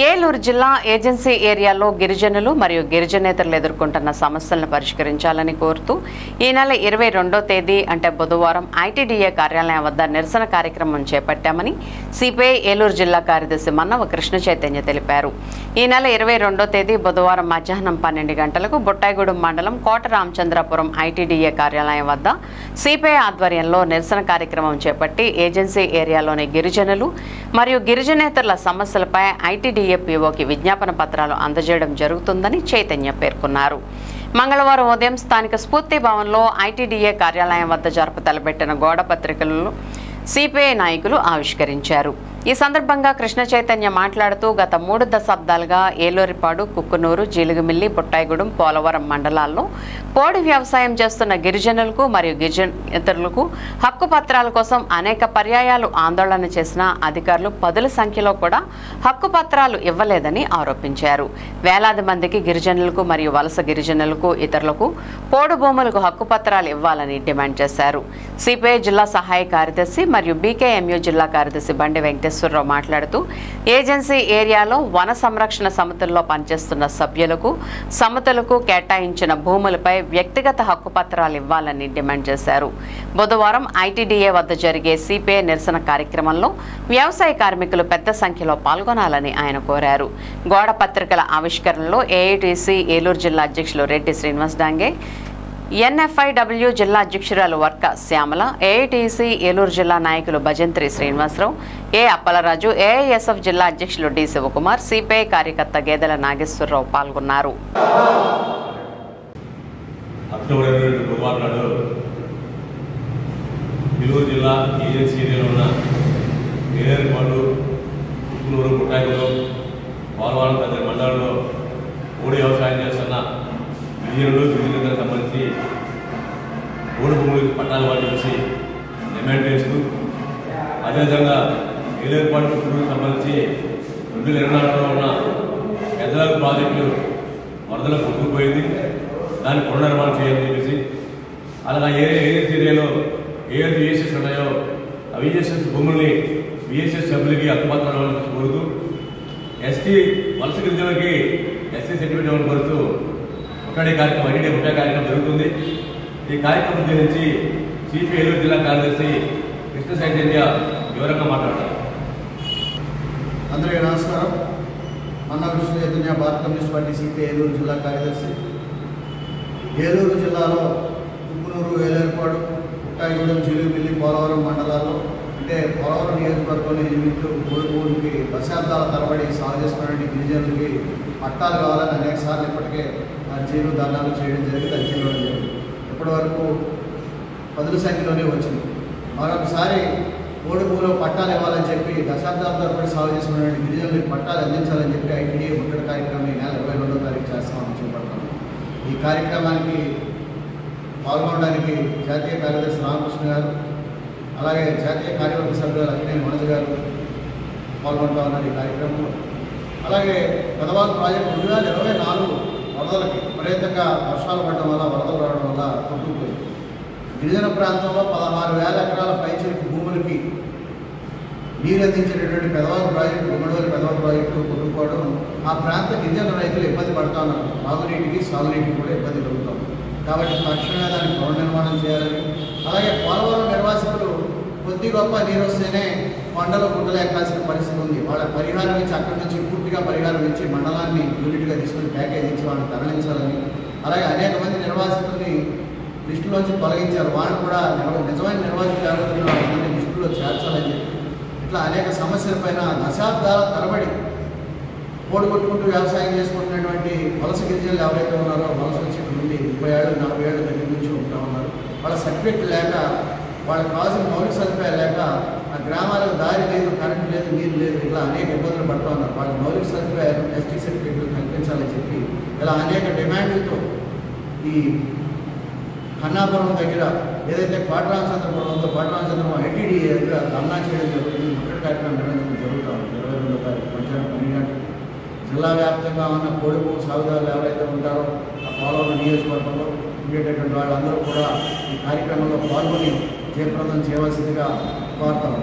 ఏలూరు జిల్లా ఏజెన్సీ ఏరియాలో గిరిజనులు మరియు గిరిజనేతరులు ఎదుర్కొంటున్న సమస్యలను పరిష్కరించాలని కోరుతూ ఈ నెల 22వ తేదీ అంటే బుధవారం ఐటీడీఏ కార్యాలయం వద్ద నిరసన కార్యక్రమం చేపట్టామని సిపిఐ ఏలూరు జిల్లా కార్యదర్శి మన్నవ కృష్ణ చైతన్య తెలిపారు. ఈ నెల 22వ తేదీ బుధవారం మధ్యాహ్నం 12 గంటలకు బుట్టాయిగూడెం మండలం కోట రామచంద్రపురం ఐటీడీఏ కార్యాలయం వద్ద సిపిఐ ఆధ్వర్యంలో నిరసన కార్యక్రమం చేపట్టి ఏజెన్సీ ఏరియాలోని గిరిజనులు మరియు గిరిజనేతరుల సమస్యలపై ఐటీడీఏ పీఓకి విజ్ఞాపన పత్రాలు అందజేయడం జరుగుతుందని చైతన్య పేర్కొన్నారు. మంగళవారం ఉదయం స్థానిక స్ఫూర్తి భవన్లో ఐటీడీఏ కార్యాలయం వద్ద జరుపు తలపెట్టిన గోడ పత్రికలను సిపిఐ నాయకులు ఆవిష్కరించారు. ఈ సందర్భంగా కృష్ణ చైతన్య మాట్లాడుతూ గత 3 దశాబ్దాలుగా ఏలూరిపాడు, కుక్కునూరు, జీలుగుమిల్లి, బుట్టాయిగూడెం, పోలవరం మండలాల్లో పోడు వ్యవసాయం చేస్తున్న గిరిజనులకు మరియు గిరిజనేతరులకు హక్కు పత్రాల కోసం అనేక పర్యాయాలు ఆందోళన చేసిన అధికారులు 10ల సంఖ్యలో కూడా హక్కు పత్రాలు ఇవ్వలేదని ఆరోపించారు. వేలాది మందికి గిరిజనులకు మరియు వలస గిరిజనులకు ఇతరులకు పోడు భూములకు హక్కు పత్రాలు ఇవ్వాలని డిమాండ్ చేశారు. సిపిఐ జిల్లా సహాయ కార్యదర్శి మరియు బీకేఎంయూ జిల్లా కార్యదర్శి బండి వెంకటేశ్వరరావు మాట్లాడుతూ ఏజెన్సీ ఏరియాలో వన సంరక్షణ సమితుల్లో పనిచేస్తున్న సభ్యులకు సమితులకు కేటాయించిన భూములపై వ్యక్తిగత హక్కు పత్రాలు ఇవ్వాలని డిమాండ్ చేశారు. బుధవారం ఐటీడీఏ వద్ద జరిగే సిపిఐ నిరసన కార్యక్రమంలో వ్యవసాయ కార్మికులు పెద్ద సంఖ్యలో పాల్గొనాలని ఆయన కోరారు. గోడ పత్రికల ఆవిష్కరణలో ఏఐటీసీ ఏలూరు జిల్లా అధ్యక్షులు రెడ్డి శ్రీనివాస్ డాంగే, ఎన్ఎఫ్ఐడబ్ల్యూ జిల్లా అధ్యక్షురాలు వర్క శ్యామల, ఏఐటీసీ ఏలూరు జిల్లా నాయకులు భజంత్రి శ్రీనివాసరావు, ఏ అప్పలరాజు, ఏఐఎస్ఎఫ్ జిల్లా అధ్యక్షులు డి శివకుమార్, సిపిఐ కార్యకర్త గేదెల నాగేశ్వరరావు పాల్గొన్నారు. గిరిజనులకు సంబంధించి ఓడి భూములకు పట్టాలు వాటికి డిమాండ్ చేస్తూ, అదేవిధంగా ఏలేరుపాడు కుటుంబానికి సంబంధించి 2024లో ఉన్న పెద్దలకు ప్రాజెక్టులు వరదలకు కొట్టుకుపోయింది, దాన్ని పునర్నిర్మాణం చేయాలని చెప్పేసి, అలాగే ఏజెన్సీ ఏరియాలో ఏదైతే విఎస్ఎస్ ఉన్నాయో ఆ విఎస్ఎస్ భూముల్ని విఎస్ఎస్ సభ్యులకి హక్కుపత్రాలు కోరుతూ, ఎస్టీ వలస గిరిజనులకి ఎస్టీ సర్టిఫికేట్ ఇవ్వాలని కోరుతూ ఒకటే కార్యక్రమం ఐటీడీ ఒకటే కార్యక్రమం జరుగుతుంది. ఈ కార్యక్రమం గురించి సిపిఐ ఏలూరు జిల్లా కార్యదర్శి కృష్ణ చైతన్య వివరంగా మాట్లాడతారు. అందరికీ నమస్కారం. మన్నా కృష్ణ చైతన్య, భారత కమ్యూనిస్ట్ పార్టీ సిపిఐ ఏలూరు జిల్లా కార్యదర్శి. ఏలూరు జిల్లాలో కుక్కునూరు, ఏలేరుపాడు, బుట్టాయిగూడెం, జీలుగుమిల్లి, పోలవరం మండలాల్లో అంటే పోలవరం నియోజకవర్గంలో నియమితులు ఊరికి దశాబ్దాల తరబడి సాగు చేసుకునే గిరిజనులకి పట్టాలు కావాలని అనేక సార్లు ఇప్పటికే అర్జీలు ధర్నాలు చేయడం జరిగింది. అర్జీలు ఇవ్వడం జరిగింది. ఇప్పటి వరకు 10ల సంఖ్యలోనే వచ్చింది. మరొకసారి ఓడి భూమిలో పట్టాలు ఇవ్వాలని చెప్పి దశాబ్దాల తరబడి సాగు చేసుకునే గిరిజనులకి పట్టాలు అందించాలని చెప్పి ఐటీడీఏ ముట్టడి కార్యక్రమం ఈ నెల 22వ తారీఖు చేస్తామని చేపడతాం. ఈ కార్యక్రమానికి పాల్గొనడానికి జాతీయ కార్యదర్శి రామకృష్ణ గారు, అలాగే జాతీయ కార్యవర్గ సభ్యులు అక్కినేని మనోజ్ గారు పాల్గొంటా ఉన్నారు ఈ కార్యక్రమంలో. అలాగే పెదవాల్ ప్రాజెక్టు 2024 వరదలకి విపరీతంగా వర్షాలు పడడం వల్ల, వరదలు రావడం వల్ల కొట్టుకుపోయింది. గిరిజన ప్రాంతంలో 16,000 ఎకరాల పైచిలకు భూములకి నీరు అందించేటటువంటి పెదవాల్ ప్రాజెక్టు, గుమ్మడివల్లి పెదవాల్ ప్రాజెక్టు కొట్టుకుపోవడం ఆ ప్రాంత గిరిజన రైతులు ఇబ్బంది పడుతూ ఉన్నారు. తాగునీటికి, సాగునీటికి కూడా ఇబ్బంది కలుగుతాం. కాబట్టి తక్షణమే దానికి పునర్నిర్మాణం చేయాలని, అలాగే పోలవరం నిర్వాసితులు కొద్ది గొప్ప నీరు వస్తేనే కొండలు గుడ్డలు ఎక్కాల్సిన పరిస్థితి ఉంది. వాళ్ళ పరిహారం ఇచ్చి అక్కడి నుంచి పూర్తిగా పరిహారం ఇచ్చి మండలాన్ని యూనిట్గా తీసుకుని ప్యాకేజ్ ఇచ్చి వాళ్ళని తరలించాలని, అలాగే అనేక మంది నిర్వాసితుల్ని లిస్టులోంచి తొలగించారు. వాళ్ళు కూడా నిజమైన నిర్వాసితులు ఎవరైతే వాళ్ళని లిస్టులో చేర్చాలని చెప్పి ఇట్లా అనేక సమస్యలపైన దశాబ్దాల తరబడి పోడుకొట్టుకుంటూ వ్యవసాయం చేసుకుంటున్నటువంటి వలస గిరిజనులు ఎవరైతే ఉన్నారో, వలస వచ్చి నుండి 30 ఏళ్ళు 40 ఏళ్ళ దగ్గర నుంచి ఉంటా ఉన్నారు. వాళ్ళ సర్టిఫికెట్ లేక, వాళ్ళకి కావాల్సిన మౌలిక సదుపాయాలు లేక, ఆ గ్రామాలకు దారి లేదు, కరెంటు లేదు, నీరు లేదు, ఇట్లా అనేక ఇబ్బందులు పడుతూ ఉన్నారు. వాళ్ళకి మౌలిక సదుపాయాలు, ఎస్టీ సర్టిఫికెట్లు కల్పించాలని చెప్పి ఇలా అనేక డిమాండ్లతో ఈ కన్నాపురం దగ్గర ఏదైతే కోట రామచంద్రపురం ఉందో, కోట రామచంద్రపురం ఐటీడీఏ దగ్గర ధర్నా చేయడం జరుగుతుంది. ముట్టడి కార్యక్రమం నిర్వహించడం జరుగుతూ ఉంది. 22వ తారీఖు మధ్యాహ్నం 12 గంటలకు జిల్లా వ్యాప్తంగా ఉన్న పోడు భూమి సాగుదారులు ఎవరైతే ఉంటారో ఆ పోలవరం నియోజకవర్గంలో ఉండేటటువంటి వాళ్ళందరూ కూడా ఈ కార్యక్రమంలో పాల్గొని జయప్రదం చేయవలసిందిగా కోరుతాము.